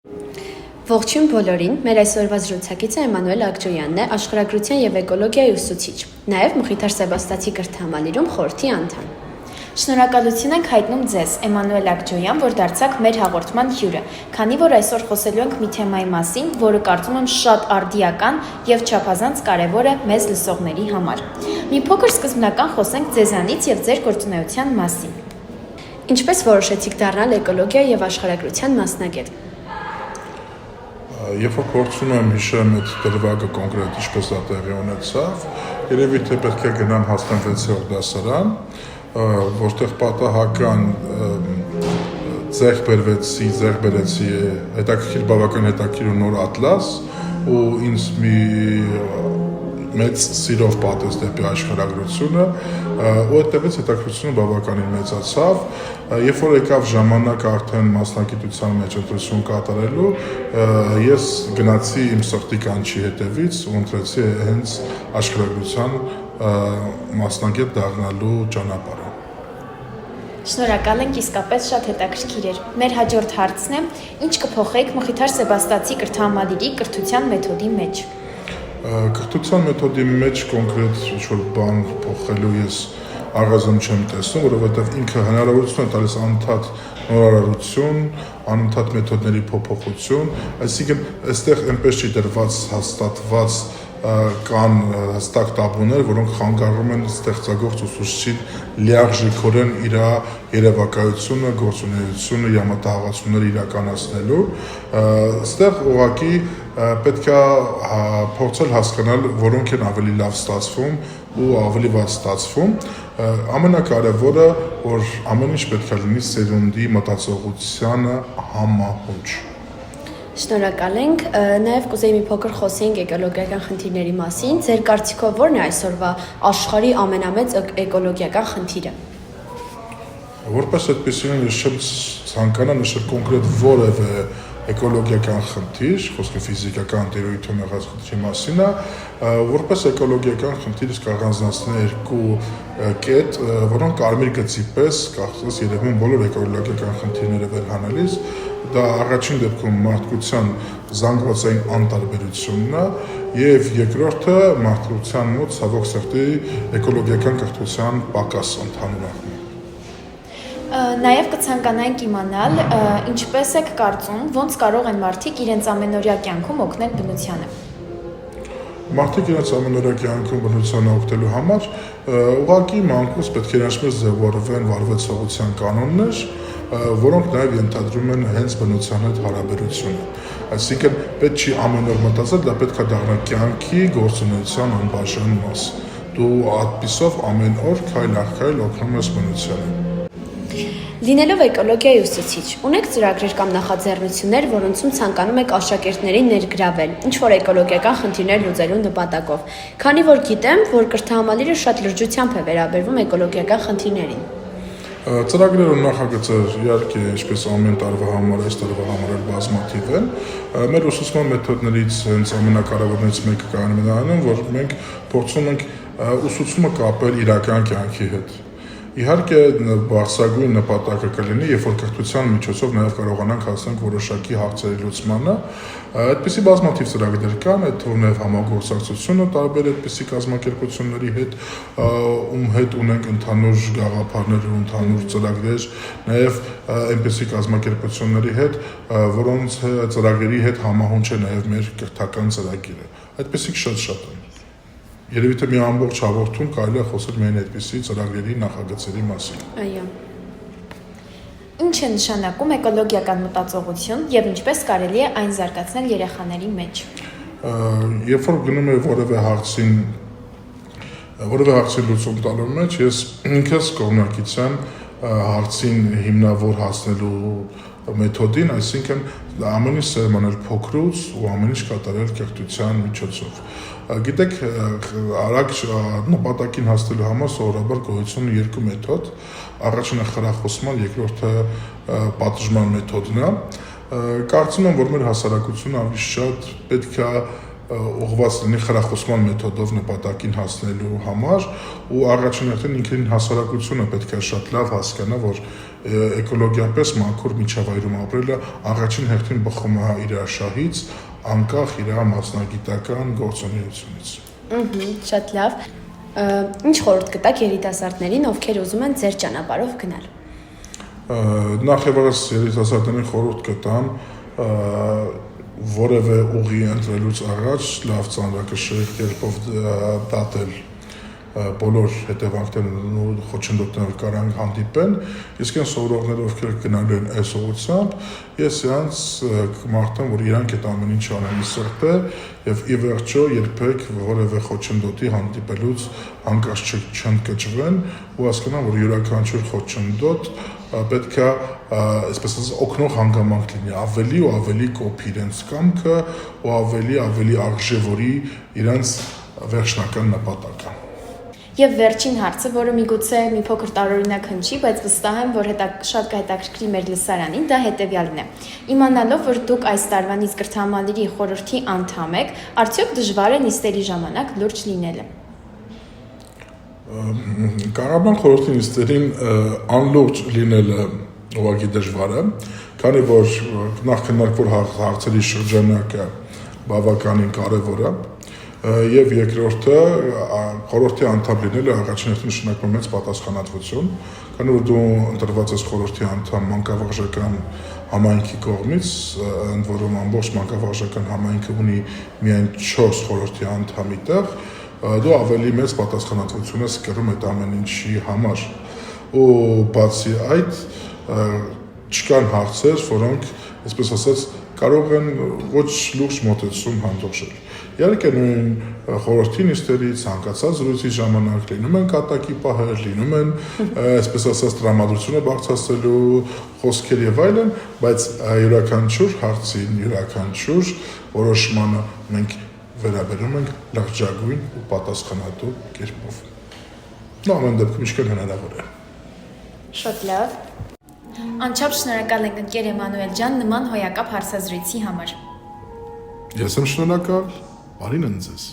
Ողջույն բոլորին, մեր այսօրվա զրուցակիցը Էմանուել Ակջոյանն է, աշխարհագրության եւ էկոլոգիայի ուսուցիչ, նաեւ Մխիթար Սեբաստացի կրթահամալիրում խորհրդի անդամ։ Շնորհակալություն ենք հայտնում ձեզ, Էմանուել Ակջոյան, որ դարձաք մեր հաղորդման հյուրը, քանի որ այսօր խոսելու ենք մի թեմայի մասին, որը կարծում եմ շատ արդիական եւ չափազանց կարեւոր է մեզ լսողների համար։ Մի փոքր սկզբնական խոսենք ձեզանից եւ ձեր գործունեության մասին։ Ինչպես որոշեցիք դառնալ էկոլոգիա եւ աշխարհագրության մասնագետ։ Երբ որ փորձում եմ հիշեմ այդ դրվագը կոնկրետ ինչպես դա տեղի ունեցավ, երևի թե պետք է գնամ հասնեմ 6-րդ դասարան, որտեղ պատահական ձեռք բերեցի բավական հետաքրքիր ու նոր ատլաս ու ինձ մի մեծ սիրով պատեց դեպի աշխարհագրությունը ու այդտեղից հետաքրքրությունը բավականին մեծացավ, երբ որ եկավ ժամանակ արդեն մասնագիտության մեջ ընտրություն կատարելու, ես գնացի իմ սրտի կանչի հետևից ու ընտրեցի հենց աշխարհագրության մասնագետ դառնալու ճանապարհը։ Շնորհակալ ենք, իսկապես շատ հետաքրքիր էր։ Մեր հաջորդ հարցն է, ինչ կփոխեք Մխիթար Սեբաստացի կրթահամալիրի կրթության մեթոդի մեջ։ Կրթության մեթոդի մեջ կոնկրետ ինչ-որ բան փոխելու ես առայժմ չեմ տեսնում, որովհետև ինքը հնարավորություն է տալիս անընդհատ նորարարություն, անընդհատ մեթոդների փոփոխություն, այսինքն այստեղ այնպես չի դրված հաստատված կան հստակ տաբուներ, որոնք խանգարում են ստեղծագործ ուսուցչին լիարժեքորեն իր երևակայությունը, գործունեությունը, յամատահաղացումները իրականացնելու, այստեղ ուղղակի պետք է փորձել հասկանալ, որոնք են ավելի լավ ստացվում ու ավելի վատ ստացվում, ամենակարևորը, որ ամեն ինչ պետք է լինի սերունդի մտածողությանը համահունչ։ Շնորհակալ ենք, նաև կուզեի մի փոքր խոսենք էկոլոգիական խնդիրների մասին, ձեր կարծիքով ո՞րն է այսօրվա աշխարհի ամենամեծ էկոլոգիական խնդիրը։ Որպես այդպեսին ես չեմ ցանկանա նշել կոնկրետ որևէ էկոլոգիական խնդիր, խոսքը ֆիզիկական տերույթում եղած խնդրի մասին է, որպես էկոլոգիական խնդիր իսկ առանձնացնել երկու կետ, որոնք կարմիր գծի պես կարծես երևում բոլոր էկոլոգիական խնդիրները վերհանելիս, դա առաջին դեպքում մարդկության զանգվածային անտարբերությունն է եւ երկրորդը մարդկության մոտ ցավոք սրտի էկոլոգիական կրթության պակաս ընդհանուր առմամբ։ Նաև կցանկանայինք իմանալ, ինչպես եք կարծում, ոնց կարող են մարդիկ իրենց ամենօրյա կյանքում օգնել բնությանը։ Մարդիկ իրենց ամենօրյա կյանքում բնությանը օգնելու համար ուղղակի մանկուց պետք է իրենց մեջ ձևավորվեն վարվեցողության կանոններ, որոնք նաև ենթադրում են հենց բնության հետ հարաբերությունը։ Այսինքն պետք չի ամեն օր մտածել, դա պետք է դառնա կյանքի գործունեության անբաժան մաս։ Դու այդպիսով ամեն օր քայլ առ քայլ օգնում ես բնությանը։ Լինելով էկոլոգիայի ուսուցիչ, ունեք ծրագրեր կամ նախաձեռնություններ, որոնցում ցանկանում եք աշակերտներին ներգրավել, ինչ-որ էկոլոգիական խնդիրներ լուծելու նպատակով, քանի որ գիտեմ, որ կրթահամալիրը շատ լրջությամբ է վերաբերվում էկոլոգիական խնդիրներին։ Ծրագրեր ու նախագծեր իհարկե ինչպես ամեն տարվա համար, այս տարվա համար էլ բազմաթիվ են։ Մեր ուսուցման մեթոդներից հենց ամենակարևորներից մեկը կայանում է նրանում, որ մենք փորձում ենք ուսուցումը կապել իրական կյանքի հետ։ Իհարկե բարձրագույն նպատակը կլինի, երբ որ կրթության միջոցով նաև կարողանանք հասնել որոշակի հարցերի լուծմանը, այդպիսի բազմաթիվ ծրագրեր կան, այդ թվում նաև համագործակցությունը տարբեր այդպիսի կազմակերպությունների հետ, ում հետ ունենք ընդհանուր գաղափարներ ու ընդհանուր ծրագրեր, նաև այնպիսի կազմակերպությունների հետ, որոնց ծրագրերի հետ համահունչ է նաև մեր կրթական ծրագիրը։ Այդպիսիք շատ են։ Երևի թե մի ամբողջ հաղորդում կարելի է խոսել միայն այդպիսի ծրագրերի նախագծերի մասին։ Այո։ Ինչ է նշանակում էկոլոգիական մտածողություն եւ ինչպես կարելի է այն զարգացնել երեխաների մեջ։ Երբ որ գնում եմ որևէ հարցի լուծում տալու մեջ, ես ինքս կողմնակից եմ հարցին հիմնավոր հասնելու մեթոդին, այսինքն ամեն ինչ սերմանել փոքրուց ու ամեն ինչ կատարել կրթության միջոցով։ Գիտեք, արագ նպատակին հասնելու համար սովորաբար գոյություն ունի երկու մեթոդ, առաջինը խրախուսման, երկրորդը պատժման մեթոդն է։ Կարծում եմ, որ մեր հասարակությունը ավելի շատ պետք է ուղղված լինի խրախուսման մեթոդով նպատակին հասնելու համար ու առաջին հերթին ինքնին հասարակությունը պետք է շատ լավ հասկանա, որ էկոլոգիապես մաքուր միջավայրում ապրելը առաջին հերթին բխում է իր շահից, անկախ իր մասնագիտական գործունեությունից։ Շատ լավ։ Ինչ խորհուրդ կտաք երիտասարդներին, ովքեր ուզում են ձեր ճանապարհով գնալ։ Նախ եւ առաջ երիտասարդներին խորհուրդ կտամ որևէ ուղի ընտրելուց առաջ լավ ծանրակշիռ կերպով դատել բոլոր հետևանքներն ու խոչընդոտները կարան հանդիպեն, իսկ այն սովորողները, ովքեր գնալու են այս ուղղությամբ, ես իրանց կմաղթեմ, որ իրանք այդ ամեն ինչ անեն սրտե եւ ի վերջո երբեք որևէ խոչընդոտի հանդիպելուց հանկարծ չընկճվեն ու հասկանան, որ յուրաքանչյուր խոչընդոտ պետք է այսպես ասած օգնող հանգամանք լինի, ավելի ու ավելի կոփի իրենց կամքը ու ավելի արժևորի իրենց վերջնական նպատակը։ Եվ վերջին հարցը, որը միգուցե մի փոքր տարօրինակ հնչի, բայց վստահ եմ, որ շատ կհետաքրքրի մեր լսարանին, դա հետևյալն է։ Իմանալով, որ դուք այս տարվանից կրթահամալիրի խորհրդի անդամ եք, արդյոք դժվար է նիստերի ժամանակ լուրջ լինելը։ Կառավարման խորհրդի նիստերին անլուրջ լինելը ուղղակի դժվար է, քանի որ նախ քննարկվող հարցերի շրջանակը բավականին կարևոր է, եւ երկրորդը խորհրդի անդամ լինելը առաջին հերթին նշանակում է մեծ պատասխանատվություն, քանի որ դու ընտրված ես խորհրդի անդամ մանկավարժական համայնքի կողմից, ընդ որում ամբողջ մանկավարժական համայնքը ունի միայն 4 խորհրդի անդամի տեղ, դու ավելի մեծ պատասխանատվություն ես կրում այդ ամեն ինչի համար։ Ու բացի այդ չկան հարցեր, որոնք, այսպես ասած, կարող են ոչ լուրջ մոտեցում հանդուրժել։ Իհարկե նույն խորհրդի նիստերի ցանկացած զրույցի ժամանակ լինում են կատակի պահեր, լինում են, այսպես ասած, տրամադրությունը բարձրացնելու խոսքեր եւ այլն, բայց յուրաքանչյուր հարցին, յուրաքանչյուր որոշմանը մենք վերաբերում ենք լրջագույն ու պատասխանատու կերպով։ Ամեն դեպքում ինչքան հնարավոր է։ Շատ լավ։ Անչափ շնորհակալ ենք ընկեր Էմանուել ջան նման հոյակապ հարցազրույցի համար։ Ես եմ շնորհակալ, բարին ընդ ձեզ։